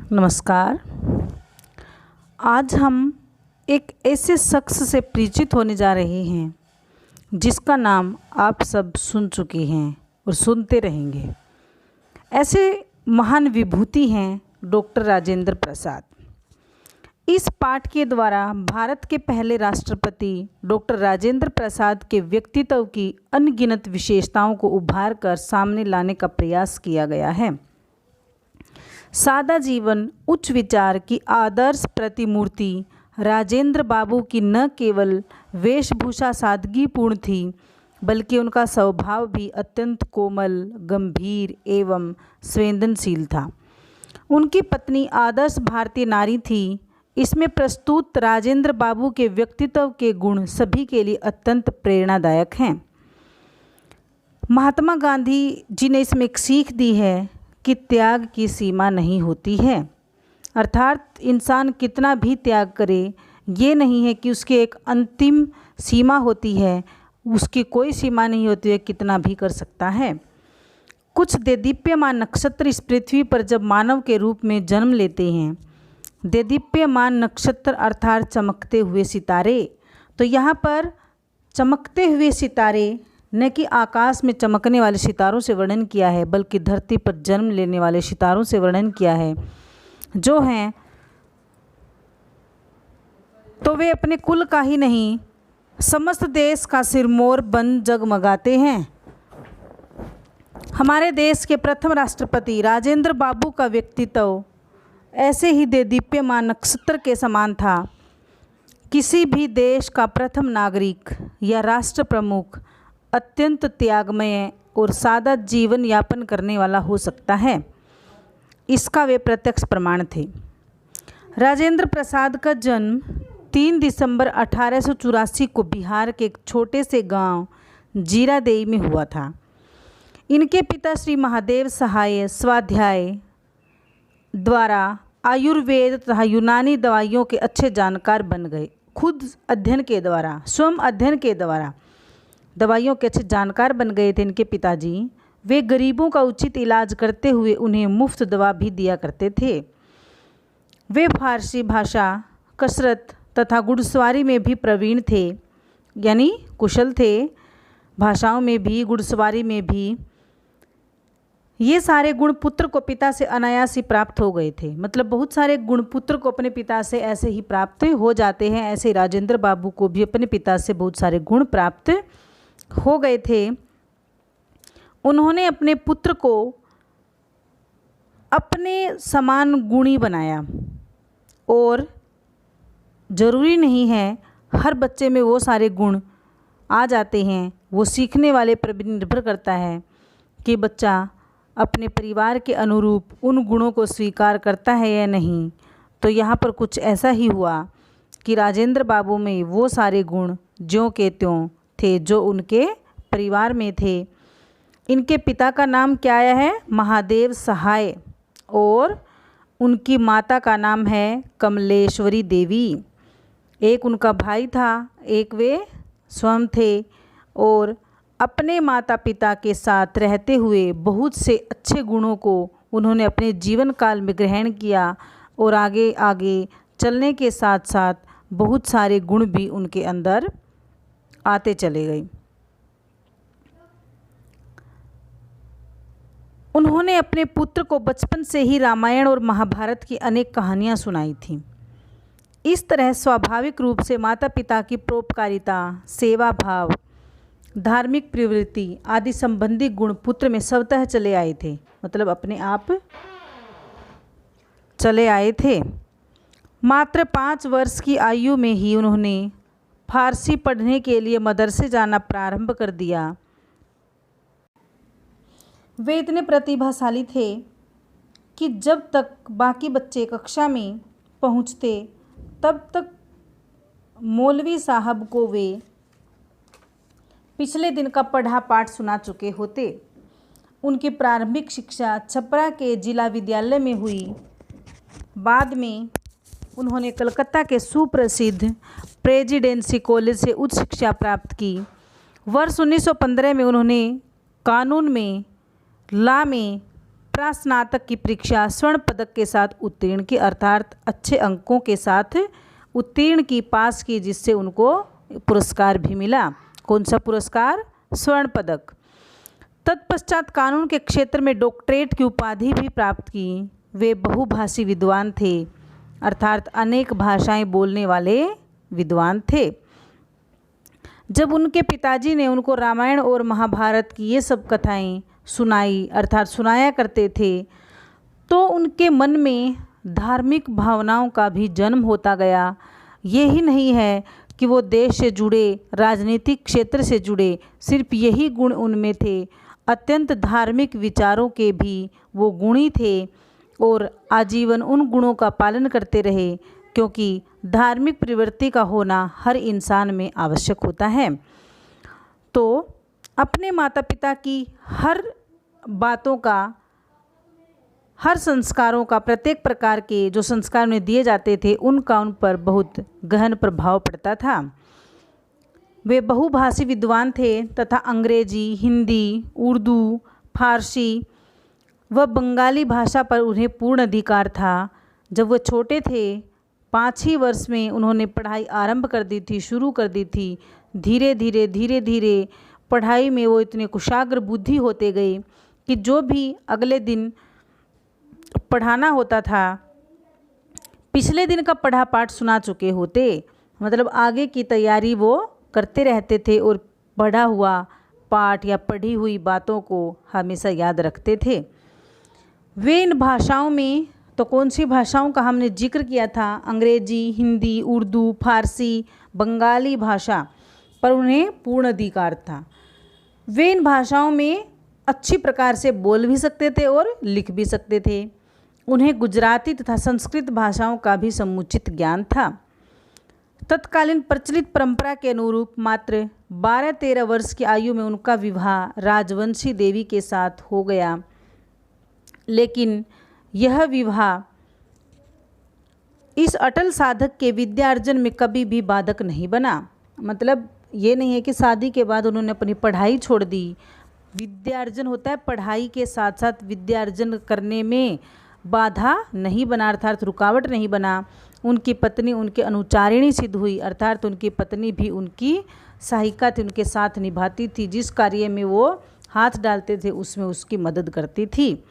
नमस्कार। आज हम एक ऐसे शख्स से परिचित होने जा रहे हैं जिसका नाम आप सब सुन चुके हैं और सुनते रहेंगे। ऐसे महान विभूति हैं डॉक्टर राजेंद्र प्रसाद। इस पाठ के द्वारा भारत के पहले राष्ट्रपति डॉक्टर राजेंद्र प्रसाद के व्यक्तित्व की अनगिनत विशेषताओं को उभार कर सामने लाने का प्रयास किया गया है। सादा जीवन, उच्च विचार की आदर्श प्रतिमूर्ति राजेंद्र बाबू की न केवल वेशभूषा सादगीपूर्ण थी, बल्कि उनका स्वभाव भी अत्यंत कोमल, गंभीर एवं संवेदनशील था। उनकी पत्नी आदर्श भारतीय नारी थी। इसमें प्रस्तुत राजेंद्र बाबू के व्यक्तित्व के गुण सभी के लिए अत्यंत प्रेरणादायक हैं। महात्मा गांधी जी ने इसमें एक सीख दी है कि त्याग की सीमा नहीं होती है, अर्थात इंसान कितना भी त्याग करे, ये नहीं है कि उसकी एक अंतिम सीमा होती है, उसकी कोई सीमा नहीं होती है, कितना भी कर सकता है। कुछ देदीप्यमान नक्षत्र इस पृथ्वी पर जब मानव के रूप में जन्म लेते हैं, देदीप्यमान नक्षत्र अर्थात चमकते हुए सितारे, तो यहाँ पर चमकते हुए सितारे न कि आकाश में चमकने वाले सितारों से वर्णन किया है, बल्कि धरती पर जन्म लेने वाले सितारों से वर्णन किया है, जो हैं तो वे अपने कुल का ही नहीं, समस्त देश का सिरमौर बन जगमगाते हैं। हमारे देश के प्रथम राष्ट्रपति राजेंद्र बाबू का व्यक्तित्व ऐसे ही देदीप्यमान नक्षत्र के समान था। किसी भी देश का प्रथम नागरिक या राष्ट्र प्रमुख अत्यंत त्यागमय और सादा जीवन यापन करने वाला हो सकता है, इसका वे प्रत्यक्ष प्रमाण थे। राजेंद्र प्रसाद का जन्म 3 दिसंबर 1884 को बिहार के एक छोटे से गांव जीरादेई में हुआ था। इनके पिता श्री महादेव सहाय स्वाध्याय द्वारा आयुर्वेद तथा यूनानी दवाइयों के अच्छे जानकार बन गए। खुद अध्ययन के द्वारा, स्वयं अध्ययन के द्वारा दवाइयों के अच्छे जानकार बन गए थे इनके पिताजी। वे गरीबों का उचित इलाज करते हुए उन्हें मुफ्त दवा भी दिया करते थे। वे फारसी भाषा, कसरत तथा घुड़सवारी में भी प्रवीण थे, यानी कुशल थे, भाषाओं में भी, घुड़सवारी में भी। ये सारे गुण पुत्र को पिता से अनायास ही प्राप्त हो गए थे। मतलब बहुत सारे गुण पुत्र को अपने पिता से ऐसे ही प्राप्त हो जाते हैं। ऐसे राजेंद्र बाबू को भी अपने पिता से बहुत सारे गुण प्राप्त हो गए थे। उन्होंने अपने पुत्र को अपने समान गुणी बनाया, और ज़रूरी नहीं है हर बच्चे में वो सारे गुण आ जाते हैं। वो सीखने वाले पर भी निर्भर करता है कि बच्चा अपने परिवार के अनुरूप उन गुणों को स्वीकार करता है या नहीं। तो यहाँ पर कुछ ऐसा ही हुआ कि राजेंद्र बाबू में वो सारे गुण ज्यों के त्यों थे जो उनके परिवार में थे। इनके पिता का नाम क्या आया है? महादेव सहाय, और उनकी माता का नाम है कमलेश्वरी देवी। एक उनका भाई था, एक वे स्वयं थे, और अपने माता पिता के साथ रहते हुए बहुत से अच्छे गुणों को उन्होंने अपने जीवन काल में ग्रहण किया, और आगे आगे चलने के साथ साथ बहुत सारे गुण भी उनके अंदर आते चले गए। उन्होंने अपने पुत्र को बचपन से ही रामायण और महाभारत की अनेक कहानियाँ सुनाई थीं। इस तरह स्वाभाविक रूप से माता पिता की परोपकारिता, सेवा भाव, धार्मिक प्रवृत्ति आदि संबंधी गुण पुत्र में स्वतः चले आए थे। मतलब अपने आप चले आए थे। मात्र 5 वर्ष की आयु में ही उन्होंने फारसी पढ़ने के लिए मदरसे जाना प्रारंभ कर दिया। वे इतने प्रतिभाशाली थे कि जब तक बाकी बच्चे कक्षा में पहुंचते, तब तक मौलवी साहब को वे पिछले दिन का पढ़ा पाठ सुना चुके होते। उनकी प्रारंभिक शिक्षा छपरा के जिला विद्यालय में हुई। बाद में उन्होंने कलकत्ता के सुप्रसिद्ध प्रेसिडेंसी कॉलेज से उच्च शिक्षा प्राप्त की। वर्ष 1915 में उन्होंने कानून में लॉ में प्रास्नातक की परीक्षा स्वर्ण पदक के साथ उत्तीर्ण की, अर्थात अच्छे अंकों के साथ उत्तीर्ण की, पास की, जिससे उनको पुरस्कार भी मिला। कौन सा पुरस्कार? स्वर्ण पदक। तत्पश्चात कानून के क्षेत्र में डॉक्टरेट की उपाधि भी प्राप्त की। वे बहुभाषी विद्वान थे, अर्थात अनेक भाषाएं बोलने वाले विद्वान थे। जब उनके पिताजी ने उनको रामायण और महाभारत की ये सब कथाएं सुनाई, अर्थात सुनाया करते थे, तो उनके मन में धार्मिक भावनाओं का भी जन्म होता गया। ये ही नहीं है कि वो देश से जुड़े, राजनीतिक क्षेत्र से जुड़े, सिर्फ यही गुण उनमें थे, अत्यंत धार्मिक विचारों के भी वो गुणी थे और आजीवन उन गुणों का पालन करते रहे, क्योंकि धार्मिक प्रवृत्ति का होना हर इंसान में आवश्यक होता है। तो अपने माता पिता की हर बातों का, हर संस्कारों का, प्रत्येक प्रकार के जो संस्कार उन्हें दिए जाते थे, उनका उन पर बहुत गहन प्रभाव पड़ता था। वे बहुभाषी विद्वान थे तथा अंग्रेजी, हिंदी, उर्दू, फारसी व बंगाली भाषा पर उन्हें पूर्ण अधिकार था। जब वो छोटे थे, 5 ही वर्ष में उन्होंने पढ़ाई आरंभ कर दी थी, शुरू कर दी थी। धीरे धीरे पढ़ाई में वो इतने कुशाग्र बुद्धि होते गए कि जो भी अगले दिन पढ़ाना होता था, पिछले दिन का पढ़ा पाठ सुना चुके होते, मतलब आगे की तैयारी वो करते रहते थे और पढ़ा हुआ पाठ या पढ़ी हुई बातों को हमेशा याद रखते थे। वे इन भाषाओं में, तो कौन सी भाषाओं का हमने जिक्र किया था? अंग्रेजी, हिंदी, उर्दू, फारसी, बंगाली भाषा पर उन्हें पूर्ण अधिकार था। वे इन भाषाओं में अच्छी प्रकार से बोल भी सकते थे और लिख भी सकते थे। उन्हें गुजराती तथा संस्कृत भाषाओं का भी समुचित ज्ञान था। तत्कालीन प्रचलित परंपरा के अनुरूप मात्र 12-13 वर्ष की आयु में उनका विवाह राजवंशी देवी के साथ हो गया, लेकिन यह विवाह इस अटल साधक के विद्यार्जन में कभी भी बाधक नहीं बना। मतलब ये नहीं है कि शादी के बाद उन्होंने अपनी पढ़ाई छोड़ दी। विद्यार्जन होता है पढ़ाई के साथ साथ विद्यार्जन करने में बाधा नहीं बना, अर्थात रुकावट नहीं बना। उनकी पत्नी उनके अनुचारिणी सिद्ध हुई, अर्थात उनकी पत्नी भी उनकी सहायिका थी, उनके साथ निभाती थी। जिस कार्य में वो हाथ डालते थे उसमें उसकी मदद करती थी।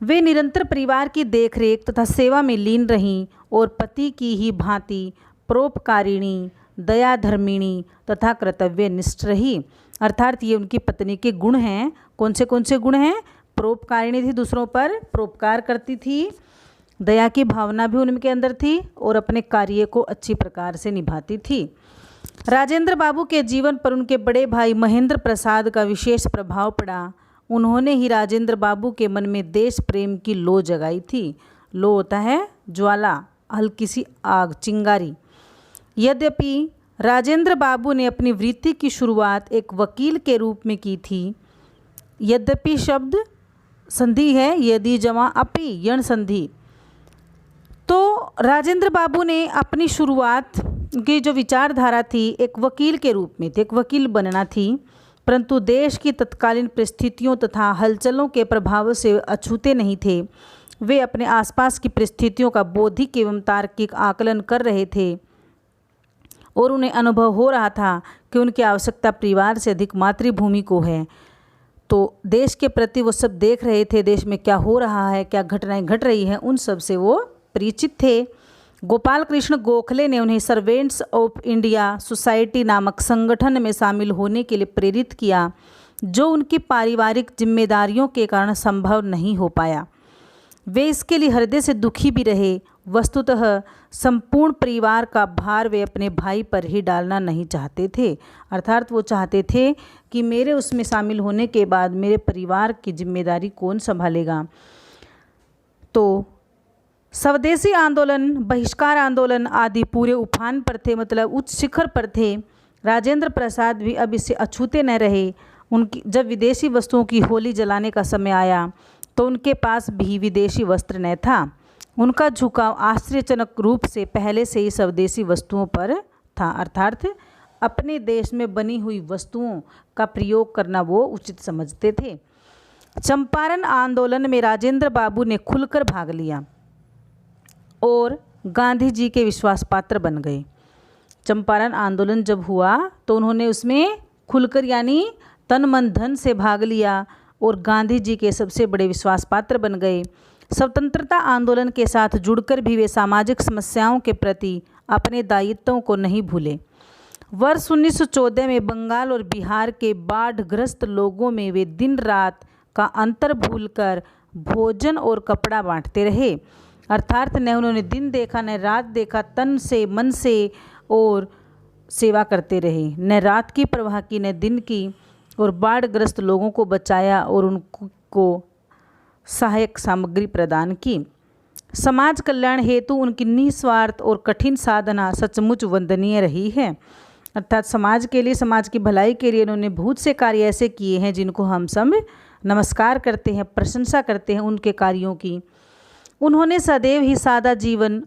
वे निरंतर परिवार की देखरेख तथा सेवा में लीन रहीं और पति की ही भांति परोपकारिणी, दयाधर्मिणी तथा कर्तव्यनिष्ठ रही। अर्थात ये उनकी पत्नी के गुण हैं। कौन से गुण हैं? परोपकारिणी थी, दूसरों पर परोपकार करती थी, दया की भावना भी उनके अंदर थी और अपने कार्य को अच्छी प्रकार से निभाती थी। राजेंद्र बाबू के जीवन पर उनके बड़े भाई महेंद्र प्रसाद का विशेष प्रभाव पड़ा। उन्होंने ही राजेंद्र बाबू के मन में देश प्रेम की लौ जगाई थी। लौ होता है ज्वाला, हल्की सी आग, चिंगारी। यद्यपि राजेंद्र बाबू ने अपनी वृत्ति की शुरुआत एक वकील के रूप में की थी। यद्यपि शब्द संधि है, यदि जमा अपि, यण संधि। तो राजेंद्र बाबू ने अपनी शुरुआत की जो विचारधारा थी एक वकील के रूप में थी, एक वकील बनना थी, परंतु देश की तत्कालीन परिस्थितियों तथा हलचलों के प्रभाव से अछूते नहीं थे। वे अपने आसपास की परिस्थितियों का बौद्धिक एवं तार्किक आकलन कर रहे थे और उन्हें अनुभव हो रहा था कि उनकी आवश्यकता परिवार से अधिक मातृभूमि को है। तो देश के प्रति वो सब देख रहे थे, देश में क्या हो रहा है, क्या घटनाएं घट रही हैं, उन सब से वो परिचित थे। गोपाल कृष्ण गोखले ने उन्हें सर्वेंट्स ऑफ इंडिया सोसाइटी नामक संगठन में शामिल होने के लिए प्रेरित किया, जो उनकी पारिवारिक जिम्मेदारियों के कारण संभव नहीं हो पाया। वे इसके लिए हृदय से दुखी भी रहे। वस्तुतः संपूर्ण परिवार का भार वे अपने भाई पर ही डालना नहीं चाहते थे, अर्थात वो चाहते थे कि मेरे उसमें शामिल होने के बाद मेरे परिवार की जिम्मेदारी कौन संभालेगा। तो स्वदेशी आंदोलन, बहिष्कार आंदोलन आदि पूरे उफान पर थे, मतलब उच्च शिखर पर थे। राजेंद्र प्रसाद भी अब इससे अछूते न रहे। उनकी जब विदेशी वस्तुओं की होली जलाने का समय आया तो उनके पास भी विदेशी वस्त्र न था। उनका झुकाव आश्चर्यजनक रूप से पहले से ही स्वदेशी वस्तुओं पर था, अर्थात अपने देश में बनी हुई वस्तुओं का प्रयोग करना वो उचित समझते थे। चंपारण आंदोलन में राजेंद्र बाबू ने खुलकर भाग लिया और गांधी जी के विश्वास पात्र बन गए। चंपारण आंदोलन जब हुआ तो उन्होंने उसमें खुलकर यानी तन मन धन से भाग लिया और गांधी जी के सबसे बड़े विश्वास पात्र बन गए। स्वतंत्रता आंदोलन के साथ जुड़कर भी वे सामाजिक समस्याओं के प्रति अपने दायित्वों को नहीं भूले। वर्ष 1914 में बंगाल और बिहार के बाढ़ग्रस्त लोगों में वे दिन रात का अंतर भूलकर भोजन और कपड़ा बांटते रहे। अर्थात न उन्होंने दिन देखा न रात देखा, तन से मन से और सेवा करते रहे, न रात की परवाह की न दिन की, और बाढ़ग्रस्त लोगों को बचाया और उनको सहायक सामग्री प्रदान की। समाज कल्याण हेतु उनकी निस्वार्थ और कठिन साधना सचमुच वंदनीय रही है। अर्थात समाज के लिए, समाज की भलाई के लिए उन्होंने बहुत से कार्य ऐसे किए हैं जिनको हम सब नमस्कार करते हैं, प्रशंसा करते हैं उनके कार्यों की। उन्होंने सदैव ही सादा जीवन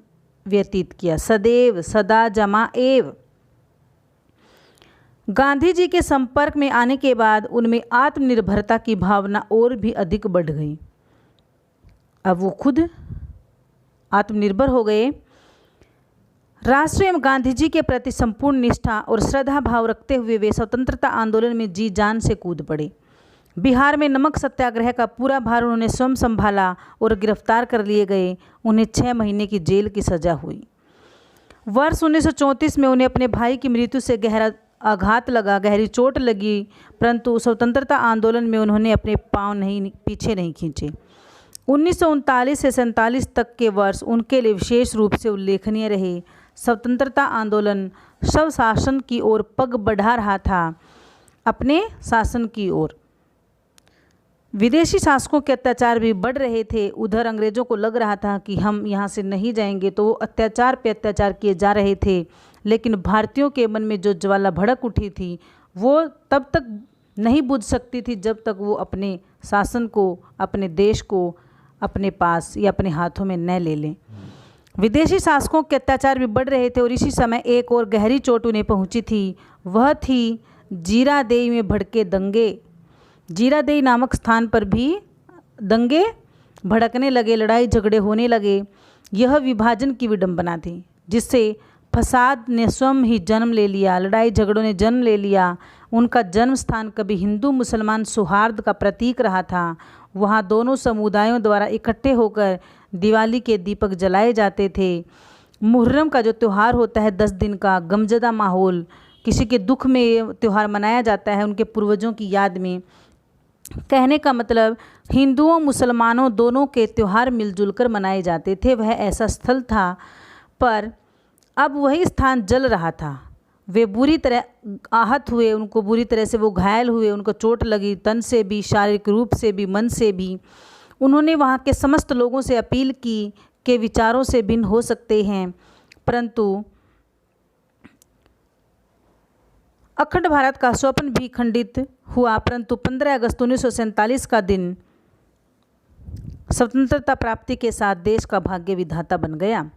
व्यतीत किया, सदैव सदा जमा एव। गांधी जी के संपर्क में आने के बाद उनमें आत्मनिर्भरता की भावना और भी अधिक बढ़ गई। अब वो खुद आत्मनिर्भर हो गए। राष्ट्र एवं गांधी जी के प्रति संपूर्ण निष्ठा और श्रद्धा भाव रखते हुए वे स्वतंत्रता आंदोलन में जी जान से कूद पड़े। बिहार में नमक सत्याग्रह का पूरा भार उन्होंने स्वयं संभाला और गिरफ्तार कर लिए गए। उन्हें 6 महीने की जेल की सजा हुई। वर्ष 1934 में उन्हें अपने भाई की मृत्यु से गहरा आघात लगा, गहरी चोट लगी, परंतु स्वतंत्रता आंदोलन में उन्होंने अपने पांव पीछे नहीं खींचे। 1939 से 47 तक के वर्ष उनके लिए विशेष रूप से उल्लेखनीय रहे। स्वतंत्रता आंदोलन स्वशासन की ओर पग बढ़ा रहा था, अपने शासन की ओर। विदेशी शासकों के अत्याचार भी बढ़ रहे थे। उधर अंग्रेज़ों को लग रहा था कि हम यहाँ से नहीं जाएंगे, तो वो अत्याचार पे अत्याचार किए जा रहे थे। लेकिन भारतीयों के मन में जो ज्वाला भड़क उठी थी वो तब तक नहीं बुझ सकती थी जब तक वो अपने शासन को, अपने देश को अपने पास या अपने हाथों में न ले लें। विदेशी शासकों के अत्याचार भी बढ़ रहे थे और इसी समय एक और गहरी चोट उन्हें पहुंची थी। वह थी जीरादेई में भड़के दंगे। जीरादेई नामक स्थान पर भी दंगे भड़कने लगे, लड़ाई झगड़े होने लगे। यह विभाजन की विडंबना थी जिससे फसाद ने स्वयं ही जन्म ले लिया, लड़ाई झगड़ों ने जन्म ले लिया। उनका जन्म स्थान कभी हिंदू मुसलमान सौहार्द का प्रतीक रहा था। वहाँ दोनों समुदायों द्वारा इकट्ठे होकर दिवाली के दीपक जलाए जाते थे। मुहर्रम का जो त्यौहार होता है 10 दिन का, गमजदा माहौल, किसी के दुख में ये त्यौहार मनाया जाता है उनके पूर्वजों की याद में। कहने का मतलब हिंदुओं मुसलमानों दोनों के त्यौहार मिलजुल कर मनाए जाते थे। वह ऐसा स्थल था, पर अब वही स्थान जल रहा था। वे बुरी तरह आहत हुए, उनको बुरी तरह से वो घायल हुए, उनको चोट लगी, तन से भी, शारीरिक रूप से भी, मन से भी। उन्होंने वहाँ के समस्त लोगों से अपील की कि विचारों से भिन्न हो सकते हैं, परंतु अखंड भारत का स्वप्न भी खंडित हुआ। परंतु 15 अगस्त 1947 का दिन स्वतंत्रता प्राप्ति के साथ देश का भाग्य विधाता बन गया।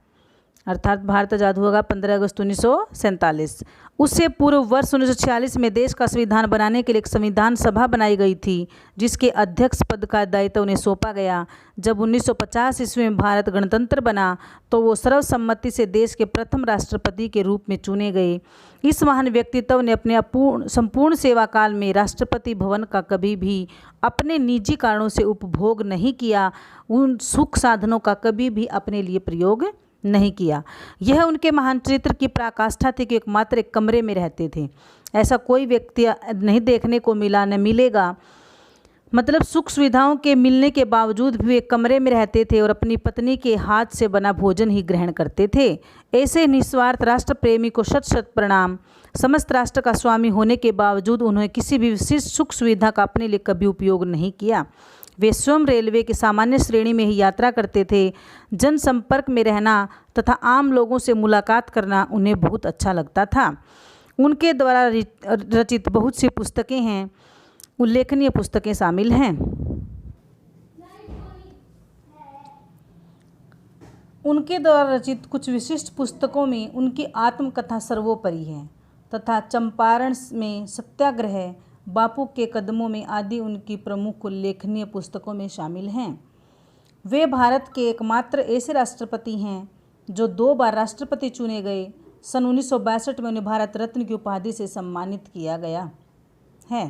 अर्थात भारत आज़ाद हुआ 15 अगस्त 1947। उससे पूर्व वर्ष 1946 में देश का संविधान बनाने के लिए एक संविधान सभा बनाई गई थी जिसके अध्यक्ष पद का दायित्व उन्हें सौंपा गया। जब 1950 ईस्वी में भारत गणतंत्र बना तो वो सर्वसम्मति से देश के प्रथम राष्ट्रपति के रूप में चुने गए। इस महान व्यक्तित्व ने अपने संपूर्ण सेवा काल में राष्ट्रपति भवन का कभी भी अपने निजी कारणों से उपभोग नहीं किया। उन सुख साधनों का कभी भी अपने लिए प्रयोग नहीं किया। यह उनके महान चरित्र की पराकाष्ठा थी कि एकमात्र एक कमरे में रहते थे। ऐसा कोई व्यक्ति नहीं देखने को मिला, न मिलेगा। मतलब सुख सुविधाओं के मिलने के बावजूद भी वे कमरे में रहते थे और अपनी पत्नी के हाथ से बना भोजन ही ग्रहण करते थे। ऐसे निस्वार्थ राष्ट्र प्रेमी को शत शत प्रणाम। समस्त राष्ट्र का स्वामी होने के बावजूद उन्होंने किसी भी विशिष्ट सुख सुविधा का अपने लिए कभी उपयोग नहीं किया। वे स्वयं रेलवे की सामान्य श्रेणी में ही यात्रा करते थे। जनसंपर्क में रहना तथा आम लोगों से मुलाकात करना उन्हें बहुत अच्छा लगता था। उनके द्वारा रचित बहुत सी पुस्तकें हैं, उल्लेखनीय पुस्तकें शामिल हैं। उनके द्वारा रचित कुछ विशिष्ट पुस्तकों में उनकी आत्मकथा सर्वोपरि है तथा चंपारण में सत्याग्रह, बापू के कदमों में आदि उनकी प्रमुख उल्लेखनीय पुस्तकों में शामिल हैं। वे भारत के एकमात्र ऐसे राष्ट्रपति हैं जो 2 बार राष्ट्रपति चुने गए। सन 1962 में उन्हें भारत रत्न की उपाधि से सम्मानित किया गया है।